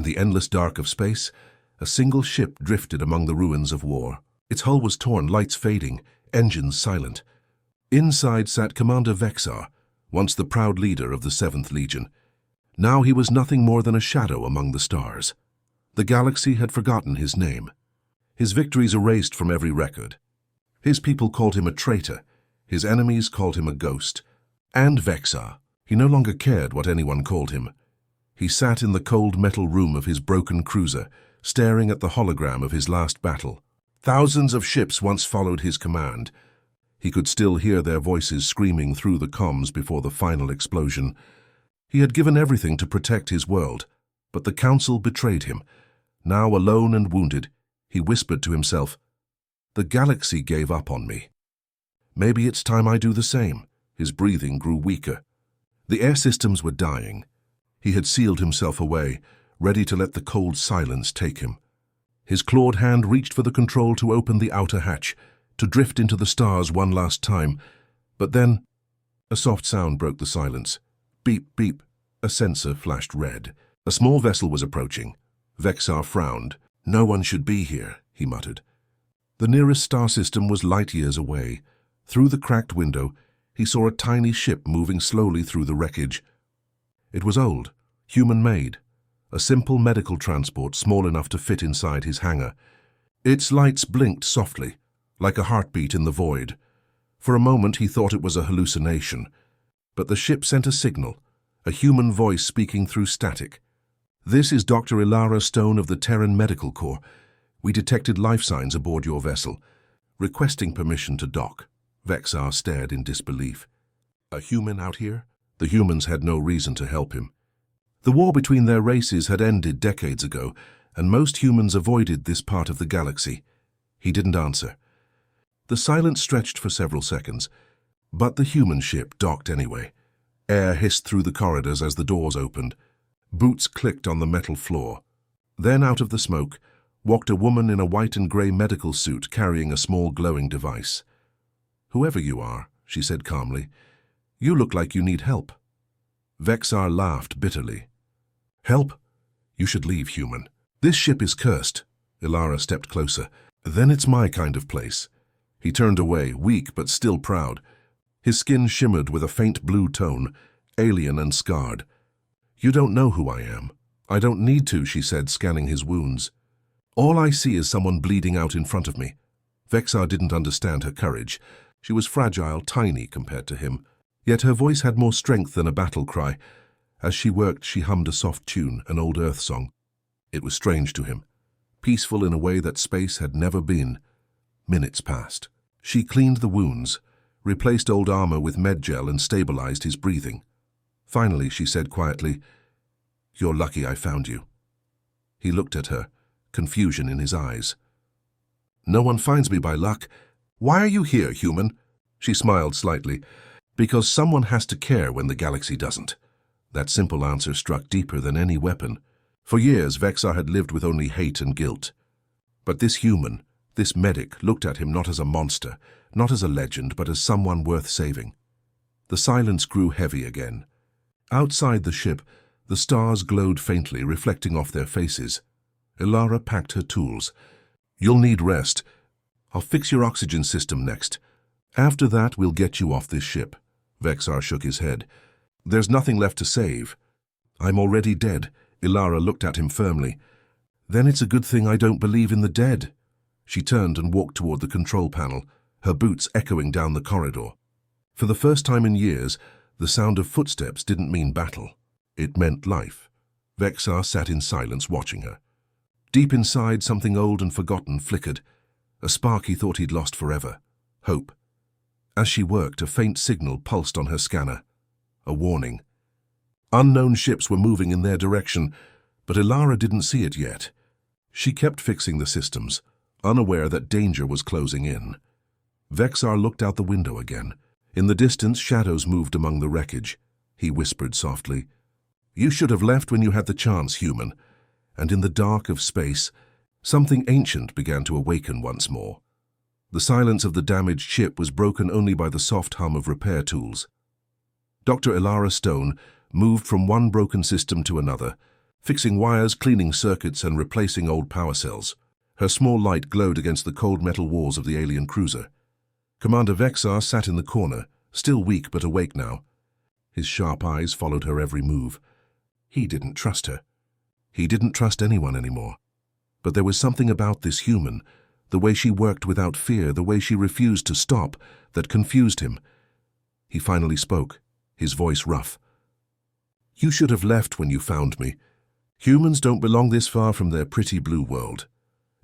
the endless dark of space, a single ship drifted among the ruins of war. Its hull was torn, lights fading, engines silent. Inside sat Commander Vexar, once the proud leader of the 7th Legion. Now he was nothing more than a shadow among the stars. The galaxy had forgotten his name. His victories erased from every record. His people called him a traitor. His enemies called him a ghost. And Vexar. He no longer cared what anyone called him. He sat in the cold metal room of his broken cruiser, staring at the hologram of his last battle. Thousands of ships once followed his command. He could still hear their voices screaming through the comms before the final explosion. He had given everything to protect his world, but the Council betrayed him. Now alone and wounded, he whispered to himself, "The galaxy gave up on me. Maybe it's time I do the same." His breathing grew weaker. The air systems were dying. He had sealed himself away, ready to let the cold silence take him. His clawed hand reached for the control to open the outer hatch, to drift into the stars one last time. But then, a soft sound broke the silence. Beep, beep. A sensor flashed red. A small vessel was approaching. Vexar frowned. "No one should be here," he muttered. The nearest star system was light years away. Through the cracked window, he saw a tiny ship moving slowly through the wreckage. It was old, human-made, a simple medical transport small enough to fit inside his hangar. Its lights blinked softly, like a heartbeat in the void. For a moment he thought it was a hallucination, but the ship sent a signal, a human voice speaking through static. "This is Dr. Ilara Stone of the Terran Medical Corps. We detected life signs aboard your vessel. Requesting permission to dock." Vexar stared in disbelief. A human out here? The humans had no reason to help him. The war between their races had ended decades ago, and most humans avoided this part of the galaxy. He didn't answer. The silence stretched for several seconds, but the human ship docked anyway. Air hissed through the corridors as the doors opened. Boots clicked on the metal floor. Then out of the smoke walked a woman in a white and grey medical suit carrying a small glowing device. "Whoever you are," she said calmly, "you look like you need help." Vexar laughed bitterly. "Help? You should leave, human. This ship is cursed." Ilara stepped closer. "Then it's my kind of place." He turned away, weak but still proud. His skin shimmered with a faint blue tone, alien and scarred. "You don't know who I am." "I don't need to," she said, scanning his wounds. "All I see is someone bleeding out in front of me." Vexar didn't understand her courage. She was fragile, tiny compared to him. Yet her voice had more strength than a battle cry. As she worked, she hummed a soft tune, an old Earth song. It was strange to him, peaceful in a way that space had never been. Minutes passed. She cleaned the wounds, replaced old armor with medgel and stabilized his breathing. Finally, she said quietly, "You're lucky I found you." He looked at her, confusion in his eyes. "No one finds me by luck. Why are you here, human?" She smiled slightly. "Because someone has to care when the galaxy doesn't." That simple answer struck deeper than any weapon. For years, Vexar had lived with only hate and guilt. But this human, this medic, looked at him not as a monster, not as a legend, but as someone worth saving. The silence grew heavy again. Outside the ship, the stars glowed faintly, reflecting off their faces. Ilara packed her tools. "You'll need rest. I'll fix your oxygen system next. After that, we'll get you off this ship." Vexar shook his head. "There's nothing left to save." "I'm already dead." Ilara looked at him firmly. "Then it's a good thing I don't believe in the dead." She turned and walked toward the control panel, her boots echoing down the corridor. For the first time in years, the sound of footsteps didn't mean battle. It meant life. Vexar sat in silence watching her. Deep inside, something old and forgotten flickered, a spark he thought he'd lost forever. Hope. As she worked, a faint signal pulsed on her scanner. A warning. Unknown ships were moving in their direction, but Ilara didn't see it yet. She kept fixing the systems, unaware that danger was closing in. Vexar looked out the window again. In the distance, shadows moved among the wreckage. He whispered softly, "You should have left when you had the chance, human." And in the dark of space, something ancient began to awaken once more. The silence of the damaged ship was broken only by the soft hum of repair tools. Dr. Ilara Stone moved from one broken system to another, fixing wires, cleaning circuits, and replacing old power cells. Her small light glowed against the cold metal walls of the alien cruiser. Commander Vexar sat in the corner, still weak but awake now. His sharp eyes followed her every move. He didn't trust her. He didn't trust anyone anymore. But there was something about this human, the way she worked without fear, the way she refused to stop, that confused him. He finally spoke, his voice rough. "You should have left when you found me. Humans don't belong this far from their pretty blue world."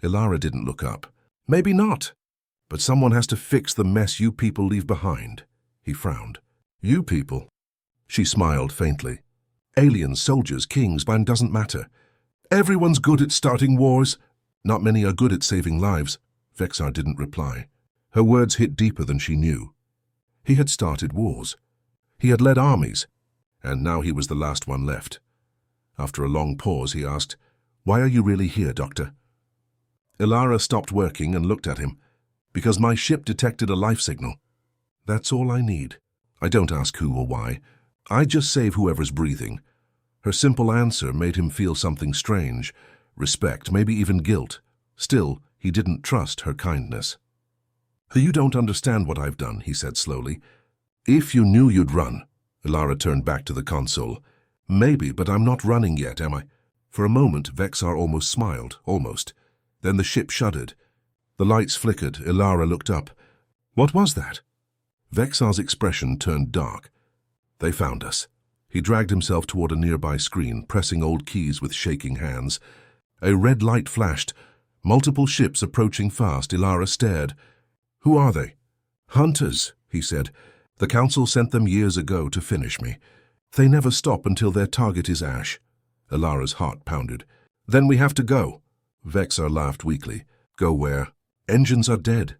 Ilara didn't look up. "Maybe not. But someone has to fix the mess you people leave behind." He frowned. "You people?" She smiled faintly. "Aliens, soldiers, kings, man, doesn't matter. Everyone's good at starting wars. Not many are good at saving lives." Vexar didn't reply. Her words hit deeper than she knew. He had started wars. He had led armies. And now he was the last one left. After a long pause, he asked, "Why are you really here, Doctor?" Ilara stopped working and looked at him. "Because my ship detected a life signal. That's all I need. I don't ask who or why. I just save whoever's breathing." Her simple answer made him feel something strange, respect, maybe even guilt. Still, he didn't trust her kindness. "You don't understand what I've done," he said slowly. "If you knew you'd run." Ilara turned back to the console. "Maybe, but I'm not running yet, am I?" For a moment, Vexar almost smiled, almost. Then the ship shuddered. The lights flickered. Ilara looked up. "What was that?" Vexar's expression turned dark. "They found us." He dragged himself toward a nearby screen, pressing old keys with shaking hands. A red light flashed. Multiple ships approaching fast. Ilara stared. "Who are they?" "Hunters," he said. "The Council sent them years ago to finish me. They never stop until their target is ash." Ilara's heart pounded. "Then we have to go." Vexar laughed weakly. "Go where?" "Engines are dead.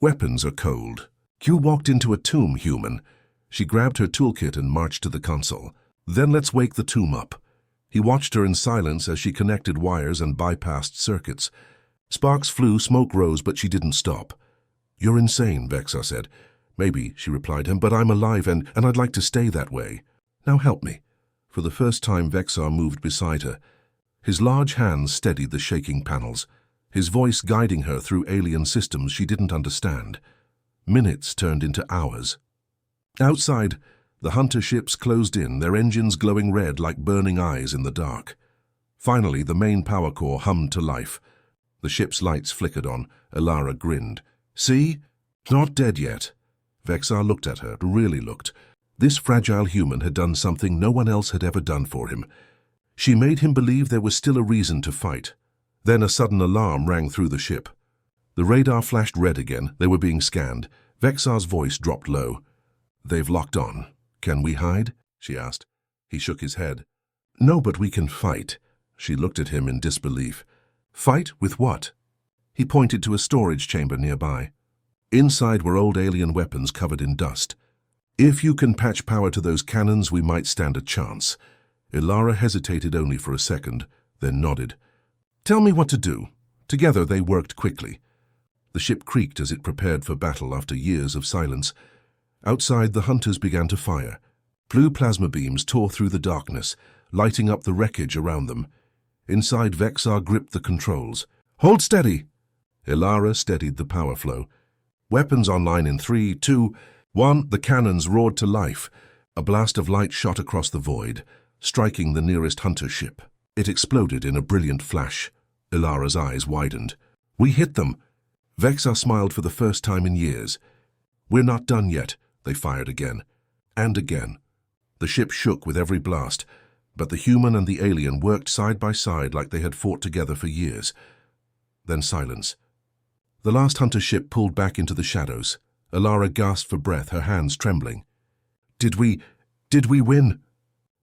Weapons are cold. You walked into a tomb, human." She grabbed her toolkit and marched to the console. "Then let's wake the tomb up." He watched her in silence as she connected wires and bypassed circuits. Sparks flew, smoke rose, but she didn't stop. "You're insane," Vexar said. "Maybe," she replied him, "but I'm alive and I'd like to stay that way. Now help me." For the first time, Vexar moved beside her. His large hands steadied the shaking panels, his voice guiding her through alien systems she didn't understand. Minutes turned into hours. Outside, the hunter ships closed in, their engines glowing red like burning eyes in the dark. Finally, the main power core hummed to life. The ship's lights flickered on. Ilara grinned. "See? Not dead yet." Vexar looked at her, really looked. This fragile human had done something no one else had ever done for him. She made him believe there was still a reason to fight. Then a sudden alarm rang through the ship. The radar flashed red again. They were being scanned. Vexar's voice dropped low. "They've locked on. Can we hide?" she asked. He shook his head. "No, but we can fight." She looked at him in disbelief. "Fight with what?" He pointed to a storage chamber nearby. Inside were old alien weapons covered in dust. "If you can patch power to those cannons, we might stand a chance." Ilara hesitated only for a second, then nodded. "Tell me what to do." Together they worked quickly. The ship creaked as it prepared for battle after years of silence. Outside, the hunters began to fire. Blue plasma beams tore through the darkness, lighting up the wreckage around them. Inside, Vexar gripped the controls. "Hold steady!" Ilara steadied the power flow. "Weapons online in 3, 2, 1. The cannons roared to life. A blast of light shot across the void, striking the nearest hunter ship. It exploded in a brilliant flash. Ilara's eyes widened. "We hit them!" Vexar smiled for the first time in years. "We're not done yet." They fired again. And again. The ship shook with every blast, but the human and the alien worked side by side like they had fought together for years. Then silence. The last hunter ship pulled back into the shadows. Ilara gasped for breath, her hands trembling. Did we win?"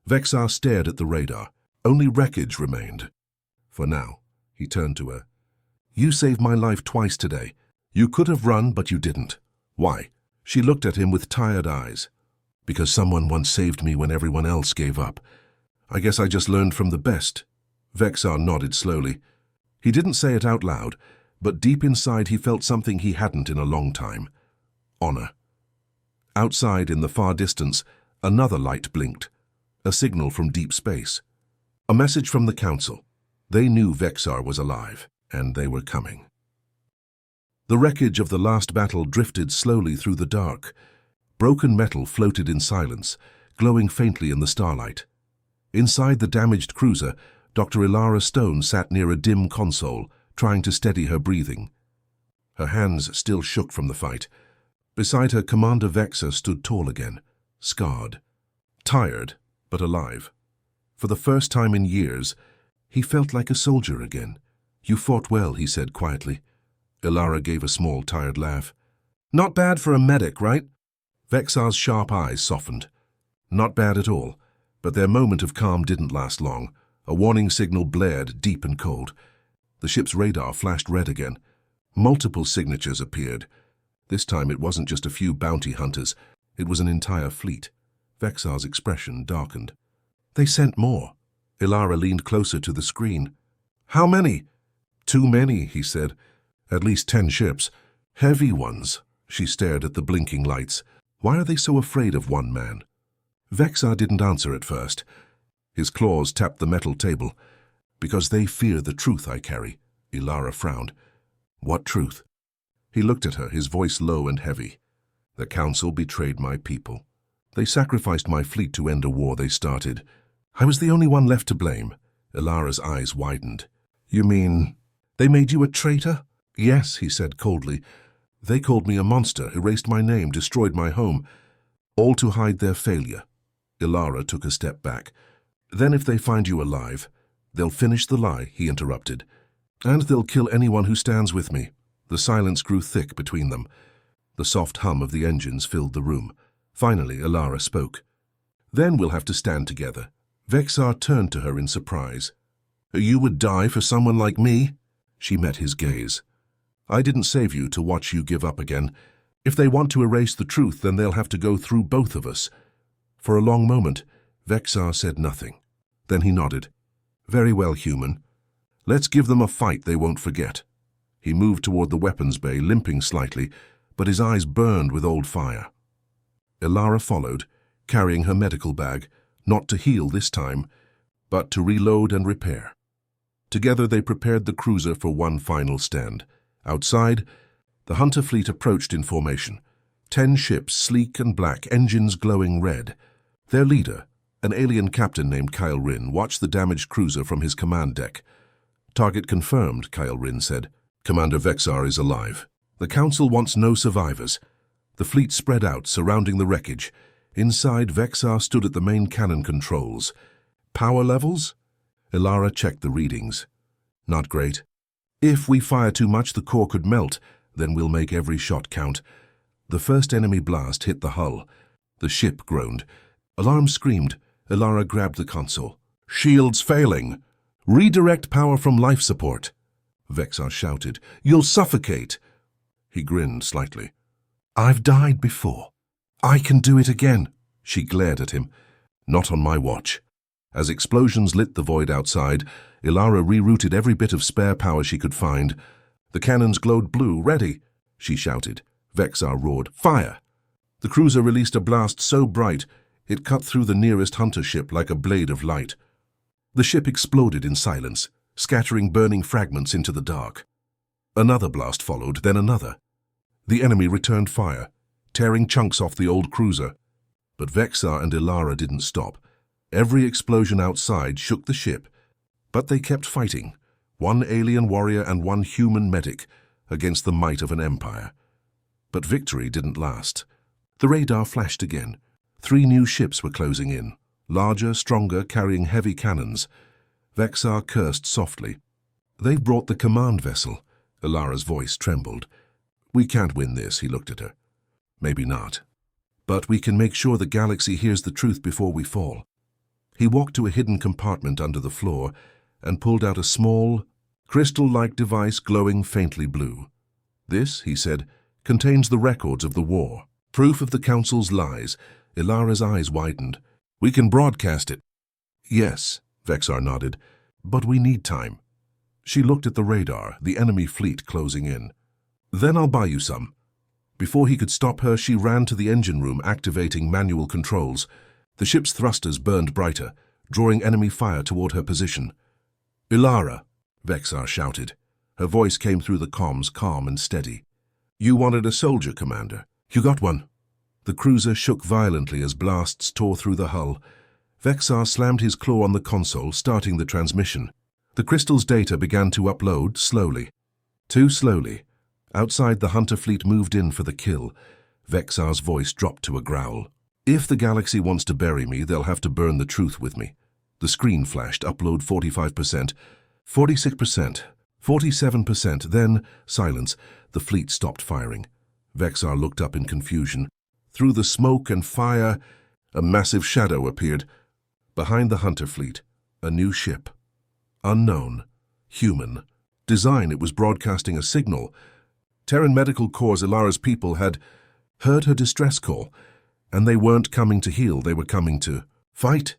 Vexar stared at the radar. Only wreckage remained. For now, he turned to her. "You saved my life twice today. You could have run, but you didn't. Why?" She looked at him with tired eyes. "Because someone once saved me when everyone else gave up. I guess I just learned from the best." Vexar nodded slowly. He didn't say it out loud, but deep inside he felt something he hadn't in a long time. Honor. Outside, in the far distance, another light blinked. A signal from deep space. A message from the council. They knew Vexar was alive, and they were coming. The wreckage of the last battle drifted slowly through the dark. Broken metal floated in silence, glowing faintly in the starlight. Inside the damaged cruiser, Dr. Ilara Stone sat near a dim console, trying to steady her breathing. Her hands still shook from the fight. Beside her, Commander Vexar stood tall again, scarred, tired, but alive. For the first time in years, he felt like a soldier again. "You fought well," he said quietly. Ilara gave a small, tired laugh. "Not bad for a medic, right?" Vexar's sharp eyes softened. Not bad at all, but their moment of calm didn't last long. A warning signal blared, deep and cold. The ship's radar flashed red again. Multiple signatures appeared. This time it wasn't just a few bounty hunters. It was an entire fleet. Vexar's expression darkened. "They sent more." Ilara leaned closer to the screen. "How many?" "Too many," he said. "At least 10 ships. Heavy ones." She stared at the blinking lights. "Why are they so afraid of one man?" Vexar didn't answer at first. His claws tapped the metal table. "Because they fear the truth I carry." Ilara frowned. "What truth?" He looked at her, his voice low and heavy. "The council betrayed my people. They sacrificed my fleet to end a war they started. I was the only one left to blame." Ilara's eyes widened. "You mean they made you a traitor?" "Yes," he said coldly. "They called me a monster, erased my name, destroyed my home, all to hide their failure." Ilara took a step back. "Then if they find you alive, they'll finish the lie," he interrupted. "And they'll kill anyone who stands with me." The silence grew thick between them. The soft hum of the engines filled the room. Finally, Ilara spoke. "Then we'll have to stand together." Vexar turned to her in surprise. "You would die for someone like me?" She met his gaze. "I didn't save you to watch you give up again. If they want to erase the truth, then they'll have to go through both of us." For a long moment, Vexar said nothing. Then he nodded. "Very well, human. Let's give them a fight they won't forget." He moved toward the weapons bay, limping slightly, but his eyes burned with old fire. Ilara followed, carrying her medical bag, not to heal this time, but to reload and repair. Together they prepared the cruiser for one final stand. Outside, the hunter fleet approached in formation. 10 ships, sleek and black, engines glowing red. Their leader, an alien captain named Kyle Rin, watched the damaged cruiser from his command deck. "Target confirmed," Kyle Rin said. "Commander Vexar is alive. The Council wants no survivors." The fleet spread out, surrounding the wreckage. Inside, Vexar stood at the main cannon controls. "Power levels?" Ilara checked the readings. "Not great. If we fire too much, the core could melt. Then we'll make every shot count." The first enemy blast hit the hull. The ship groaned. Alarm screamed. Ilara grabbed the console. "Shields failing. Redirect power from life support." Vexar shouted. "You'll suffocate." He grinned slightly. "I've died before. I can do it again." She glared at him. "Not on my watch." As explosions lit the void outside, Ilara rerouted every bit of spare power she could find. The cannons glowed blue. "Ready!" she shouted. Vexar roared, "Fire!" The cruiser released a blast so bright it cut through the nearest hunter ship like a blade of light. The ship exploded in silence, scattering burning fragments into the dark. Another blast followed, then another. The enemy returned fire, tearing chunks off the old cruiser. But Vexar and Ilara didn't stop. Every explosion outside shook the ship, but they kept fighting, one alien warrior and one human medic, against the might of an empire. But victory didn't last. The radar flashed again. 3 new ships were closing in, larger, stronger, carrying heavy cannons. Vexar cursed softly. "They've brought the command vessel." Ilara's voice trembled. "We can't win this," he looked at her. "Maybe not. But we can make sure the galaxy hears the truth before we fall." He walked to a hidden compartment under the floor and pulled out a small, crystal-like device glowing faintly blue. "This," he said, "contains the records of the war. Proof of the Council's lies." Ilara's eyes widened. "We can broadcast it." "Yes," Vexar nodded, "but we need time." She looked at the radar, the enemy fleet closing in. "Then I'll buy you some." Before he could stop her, she ran to the engine room, activating manual controls. The ship's thrusters burned brighter. drawing enemy fire toward her position. "Ilara!" Vexar shouted. Her voice came through the comms, calm and steady. "You wanted a soldier, Commander. You got one." The cruiser shook violently as blasts tore through the hull. Vexar slammed his claw on the console, starting the transmission. The crystal's data began to upload, slowly. Too slowly. Outside, the Hunter fleet moved in for the kill. Vexar's voice dropped to a growl. "If the galaxy wants to bury me, they'll have to burn the truth with me." The screen flashed, upload 45%, 46%, 47%, then silence. The fleet stopped firing. Vexar looked up in confusion. Through the smoke and fire, a massive shadow appeared. Behind the Hunter fleet, a new ship. Unknown. Human. Design, it was broadcasting a signal. Terran Medical Corps' Ilara's people had heard her distress call, and they weren't coming to heal, they were coming to fight.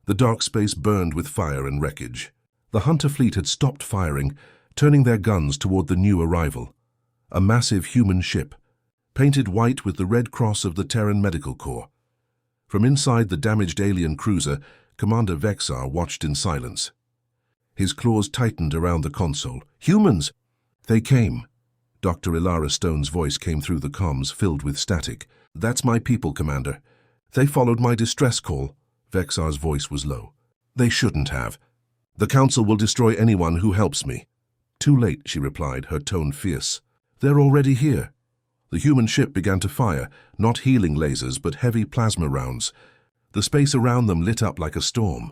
The dark space burned with fire and wreckage. The Hunter fleet had stopped firing, turning their guns toward the new arrival. A massive human ship, painted white with the red cross of the Terran Medical Corps. From inside the damaged alien cruiser, Commander Vexar watched in silence. His claws tightened around the console. "Humans!" "They came." Dr. Ilara Stone's voice came through the comms, filled with static. "That's my people, Commander. They followed my distress call." Vexar's voice was low. "They shouldn't have. The Council will destroy anyone who helps me." "Too late," she replied, her tone fierce. "They're already here." The human ship began to fire, not healing lasers, but heavy plasma rounds. The space around them lit up like a storm.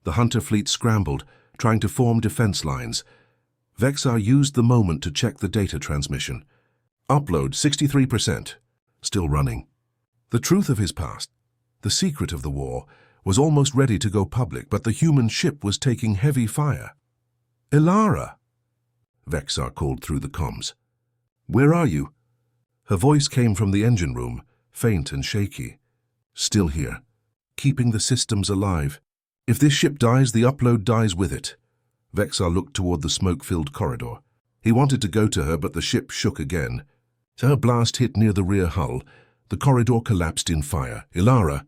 The Hunter fleet scrambled, trying to form defense lines. Vexar used the moment to check the data transmission. Upload 63%. Still running. The truth of his past, the secret of the war, was almost ready to go public, but the human ship was taking heavy fire. "Ilara!" Vexar called through the comms. "Where are you?" Her voice came from the engine room, faint and shaky. "Still here, keeping the systems alive. If this ship dies, the upload dies with it." Vexar looked toward the smoke-filled corridor. He wanted to go to her, but the ship shook again. Her blast hit near the rear hull. The corridor collapsed in fire. "Ilara!"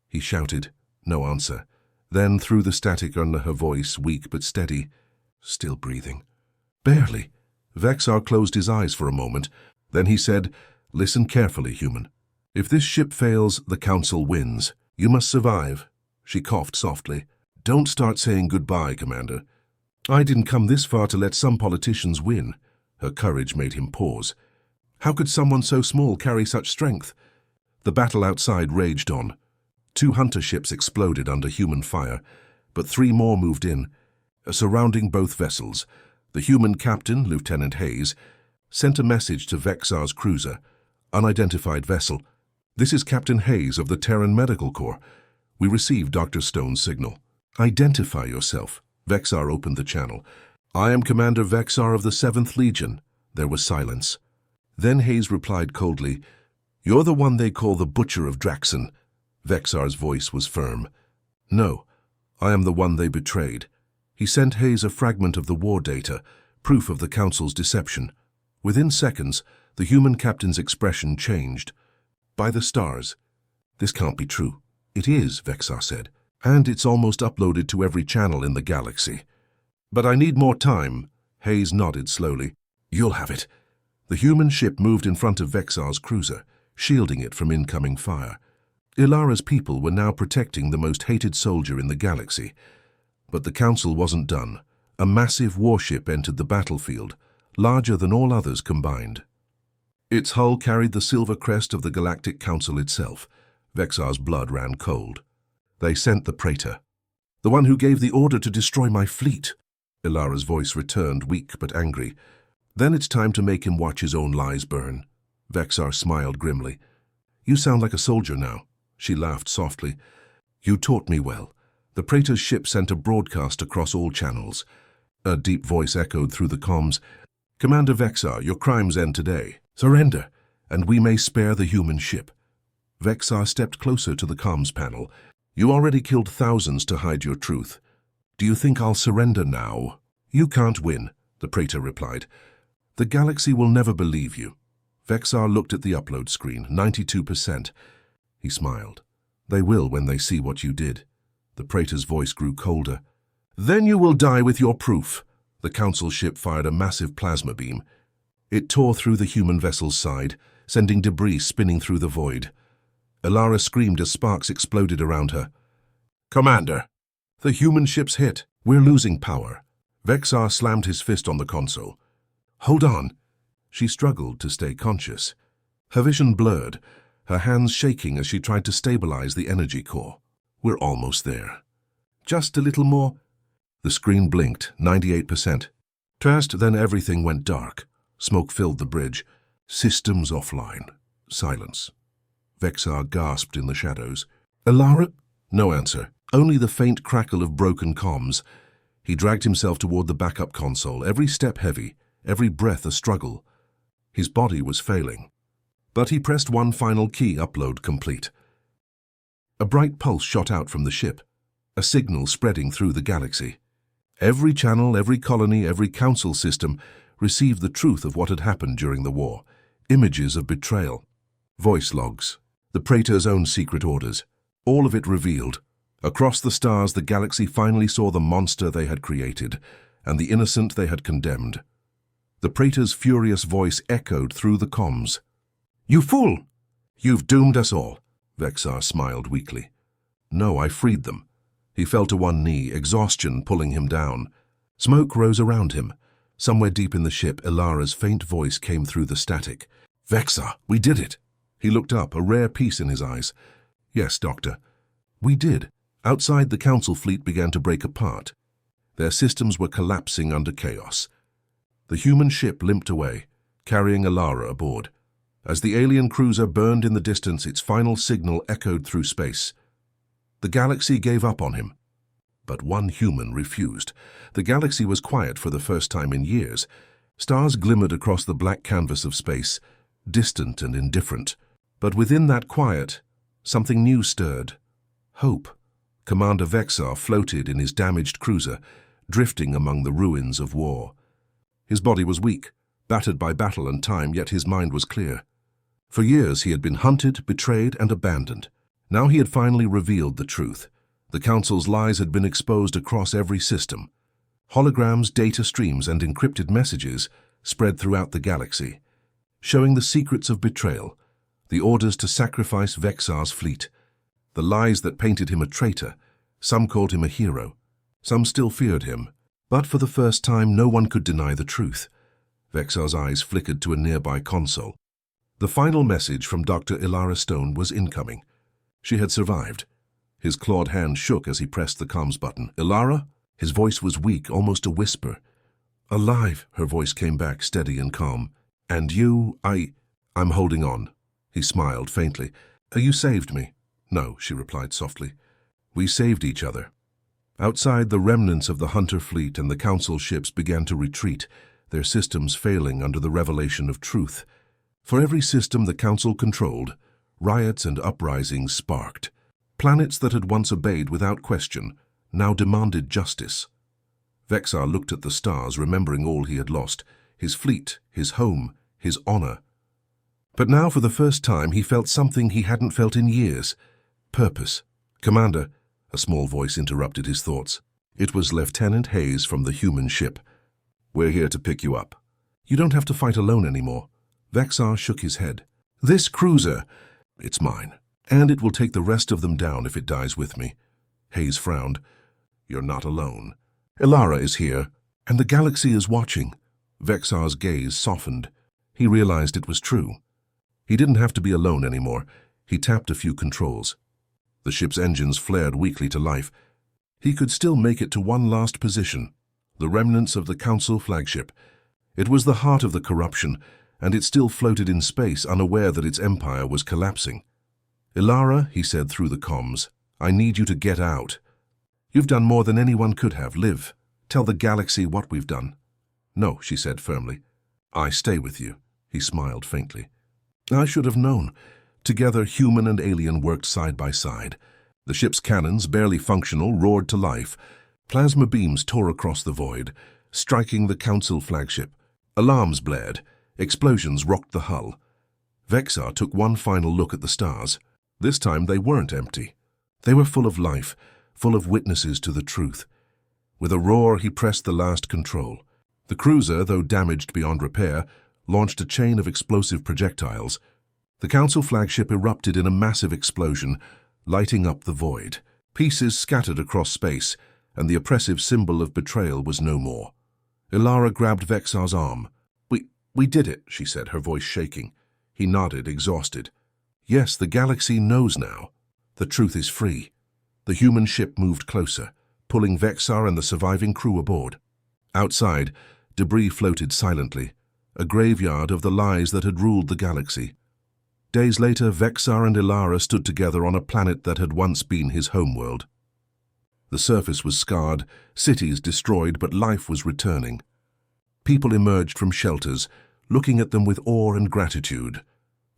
He shouted. No answer. Then, through the static under her voice, weak but steady, "Still breathing." "Barely." Vexar closed his eyes for a moment. Then he said, "Listen carefully, human. If this ship fails, the Council wins. You must survive." She coughed softly. "Don't start saying goodbye, Commander. I didn't come this far to let some politicians win." Her courage made him pause. How could someone so small carry such strength? The battle outside raged on. 2 Hunter ships exploded under human fire, but 3 more moved in, surrounding both vessels. The human captain, Lieutenant Hayes, sent a message to Vexar's cruiser, unidentified vessel. "This is Captain Hayes of the Terran Medical Corps. We received Dr. Stone's signal." "Identify yourself." Vexar opened the channel. "I am Commander Vexar of the 7th Legion." There was silence. Then Hayes replied coldly, "You're the one they call the Butcher of Draxon." Vexar's voice was firm. "No, I am the one they betrayed." He sent Hayes a fragment of the war data, proof of the Council's deception. Within seconds, the human captain's expression changed. "By the stars. This can't be true." "It is," Vexar said, "and it's almost uploaded to every channel in the galaxy." "But I need more time." Hayes nodded slowly. "You'll have it." The human ship moved in front of Vexar's cruiser, shielding it from incoming fire. Ilara's people were now protecting the most hated soldier in the galaxy. But the Council wasn't done. A massive warship entered the battlefield, larger than all others combined. Its hull carried the silver crest of the Galactic Council itself. Vexar's blood ran cold. "They sent the Praetor. The one who gave the order to destroy my fleet." Ilara's voice returned, weak but angry. "Then it's time to make him watch his own lies burn." Vexar smiled grimly. "You sound like a soldier now." She laughed softly. "You taught me well." The Praetor's ship sent a broadcast across all channels. A deep voice echoed through the comms. "Commander Vexar, your crimes end today. Surrender, and we may spare the human ship." Vexar stepped closer to the comms panel. "You already killed thousands to hide your truth. Do you think I'll surrender now?" "You can't win," the Praetor replied. "The galaxy will never believe you." Vexar looked at the upload screen, 92%. He smiled. "They will when they see what you did." The praetor's voice grew colder. "Then you will die with your proof." The council ship fired a massive plasma beam. It tore through the human vessel's side, sending debris spinning through the void. Elara screamed as sparks exploded around her. "Commander, the human ship's hit. We're losing power." Vexar slammed his fist on the console. "Hold on." She struggled to stay conscious. Her vision blurred, her hands shaking as she tried to stabilize the energy core. "We're almost there. Just a little more." The screen blinked, 98%. Fast, then everything went dark. Smoke filled the bridge. Systems offline. Silence. Vexar gasped in the shadows. "Elara?" No answer, only the faint crackle of broken comms. He dragged himself toward the backup console, every step heavy, every breath a struggle. His body was failing. But he pressed one final key, upload complete. A bright pulse shot out from the ship, a signal spreading through the galaxy. Every channel, every colony, every council system received the truth of what had happened during the war. Images of betrayal, voice logs, the praetor's own secret orders, all of it revealed. Across the stars, the galaxy finally saw the monster they had created and the innocent they had condemned. The praetor's furious voice echoed through the comms. "You fool! You've doomed us all." Vexar smiled weakly. "No, I freed them." He fell to one knee, exhaustion pulling him down. Smoke rose around him. Somewhere deep in the ship, Elara's faint voice came through the static. "Vexar, we did it." He looked up, a rare peace in his eyes. "Yes, Doctor. We did." Outside, the council fleet began to break apart. Their systems were collapsing under chaos. The human ship limped away, carrying Elara aboard. As the alien cruiser burned in the distance, its final signal echoed through space. The galaxy gave up on him. But one human refused. The galaxy was quiet for the first time in years. Stars glimmered across the black canvas of space, distant and indifferent. But within that quiet, something new stirred. Hope. Commander Vexar floated in his damaged cruiser, drifting among the ruins of war. His body was weak, battered by battle and time, yet his mind was clear. For years he had been hunted, betrayed, and abandoned. Now he had finally revealed the truth. The Council's lies had been exposed across every system. Holograms, data streams, and encrypted messages spread throughout the galaxy, showing the secrets of betrayal, the orders to sacrifice Vexar's fleet, the lies that painted him a traitor. Some called him a hero. Some still feared him. But for the first time, no one could deny the truth. Vexar's eyes flickered to a nearby console. The final message from Dr. Elara Stone was incoming. She had survived. His clawed hand shook as he pressed the comms button. "Elara?" His voice was weak, almost a whisper. "Alive," her voice came back, steady and calm. "And you, I'm holding on." He smiled faintly. "You saved me." "No," she replied softly. "We saved each other." Outside, the remnants of the Hunter fleet and the Council ships began to retreat, their systems failing under the revelation of truth. For every system the Council controlled, riots and uprisings sparked. Planets that had once obeyed without question now demanded justice. Vexar looked at the stars, remembering all he had lost, his fleet, his home, his honor. But now, for the first time, he felt something he hadn't felt in years. Purpose. "Commander," a small voice interrupted his thoughts. It was Lieutenant Hayes from the human ship. "We're here to pick you up. You don't have to fight alone anymore." Vexar shook his head. "This cruiser, it's mine, and it will take the rest of them down if it dies with me." Hayes frowned. "You're not alone. Elara is here, and the galaxy is watching." Vexar's gaze softened. He realized it was true. He didn't have to be alone anymore. He tapped a few controls. The ship's engines flared weakly to life. He could still make it to one last position, the remnants of the Council flagship. It was the heart of the corruption, and it still floated in space, unaware that its empire was collapsing. "Elara," he said through the comms, "I need you to get out. You've done more than anyone could have. Live. Tell the galaxy what we've done." "No," she said firmly. "I stay with you." He smiled faintly. "I should have known." Together, human and alien worked side by side. The ship's cannons, barely functional, roared to life. Plasma beams tore across the void, striking the Council flagship. Alarms blared. Explosions rocked the hull. Vexar took one final look at the stars. This time they weren't empty. They were full of life, full of witnesses to the truth. With a roar, he pressed the last control. The cruiser, though damaged beyond repair, launched a chain of explosive projectiles. The Council flagship erupted in a massive explosion, lighting up the void. Pieces scattered across space, and the oppressive symbol of betrayal was no more. Ilara grabbed Vexar's arm. We did it, she said, her voice shaking. He nodded, exhausted. Yes, the galaxy knows now. The truth is free. The human ship moved closer, pulling Vexar and the surviving crew aboard. Outside, debris floated silently, a graveyard of the lies that had ruled the galaxy. Days later, Vexar and Ilara stood together on a planet that had once been his homeworld. The surface was scarred, cities destroyed, but life was returning. People emerged from shelters, looking at them with awe and gratitude.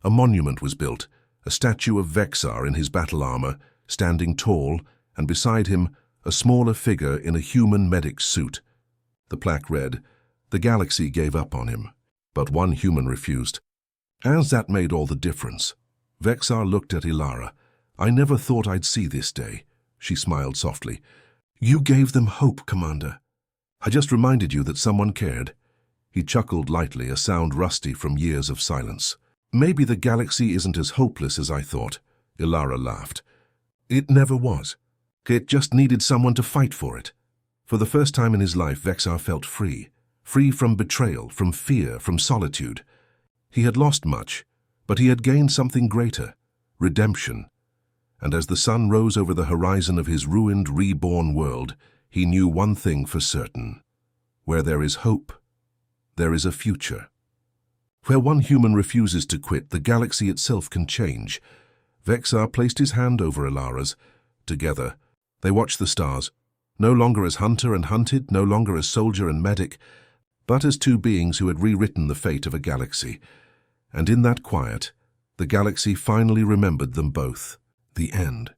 A monument was built, a statue of Vexar in his battle armor, standing tall, and beside him, a smaller figure in a human medic's suit. The plaque read, "The galaxy gave up on him," but one human refused. As that made all the difference. Vexar looked at Ilara. "I never thought I'd see this day," she smiled softly. "You gave them hope, Commander. I just reminded you that someone cared." He chuckled lightly, a sound rusty from years of silence. "Maybe the galaxy isn't as hopeless as I thought," Ilara laughed. "It never was. It just needed someone to fight for it." For the first time in his life, Vexar felt free. Free from betrayal, from fear, from solitude. He had lost much, but he had gained something greater, redemption. And as the sun rose over the horizon of his ruined, reborn world, he knew one thing for certain. Where there is hope, there is a future. Where one human refuses to quit, the galaxy itself can change. Vexar placed his hand over Ilara's. Together, they watched the stars, no longer as hunter and hunted, no longer as soldier and medic, but as two beings who had rewritten the fate of a galaxy. And in that quiet, the galaxy finally remembered them both. The end.